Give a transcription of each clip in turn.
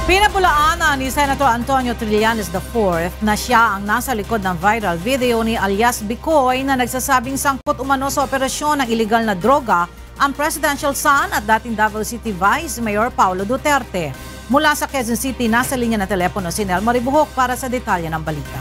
Pinabulaanan ni Senator Antonio Trillanes IV na siya ang nasa likod ng viral video ni alias Bicoy na nagsasabing sangkot umano sa operasyon ng iligal na droga ang presidential son at dating Davao City Vice Mayor Paulo Duterte. Mula sa Quezon City, nasa linya ng telepono si Nel Maribuhok para sa detalye ng balita.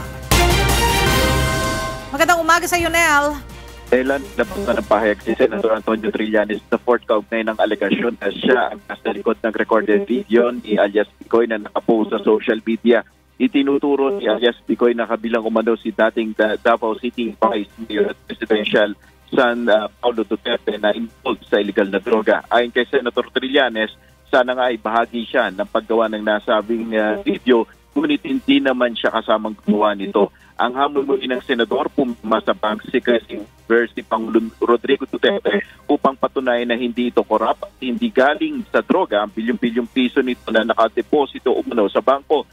Magandang umaga sa iyo, Nel. Kailan napunta ng pahayag si Senator Antonio Trillanes IV kaugnay ng alegasyon na siya ang nasa likod ng recorded video ni alias Bicoy na nakapost sa social media. Itinuturo ni alias Bicoy na kabilang umano si dating Davao City Vice Mayor at Presidential son Paulo Duterte na involved sa illegal na droga. Ayon kay Senator Trillanes, sana nga ay bahagi siya ng paggawa ng nasabing video, ngunit hindi naman siya kasamang gumawa nito. Ang hamon muli ng senador pumama sa Bank Secrecy si Pangulong Rodrigo Duterte upang patunayan na hindi ito korap at hindi galing sa droga ang bilyong-bilyong piso nito na nakadeposito umano sa bangko.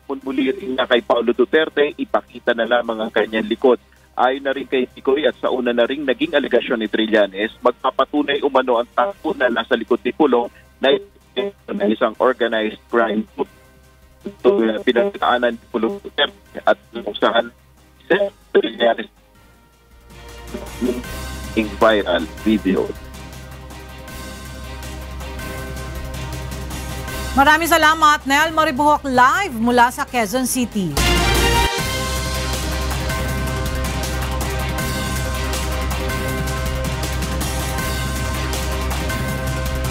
Muli rin na kay Paulo Duterte, ipakita na lamang ang kanyang likod. Ayon na rin kay Bicoy at sa una na rin naging alegasyon ni Trillanes, magpapatunay umano ang tao na nasa likod ni Pulong na isang organized crime group. Ito pinagdaanan ni Paulo Duterte at kung saan Trillanes yung viral video. Maraming salamat, Nel Maribuhok, live mula sa Quezon City.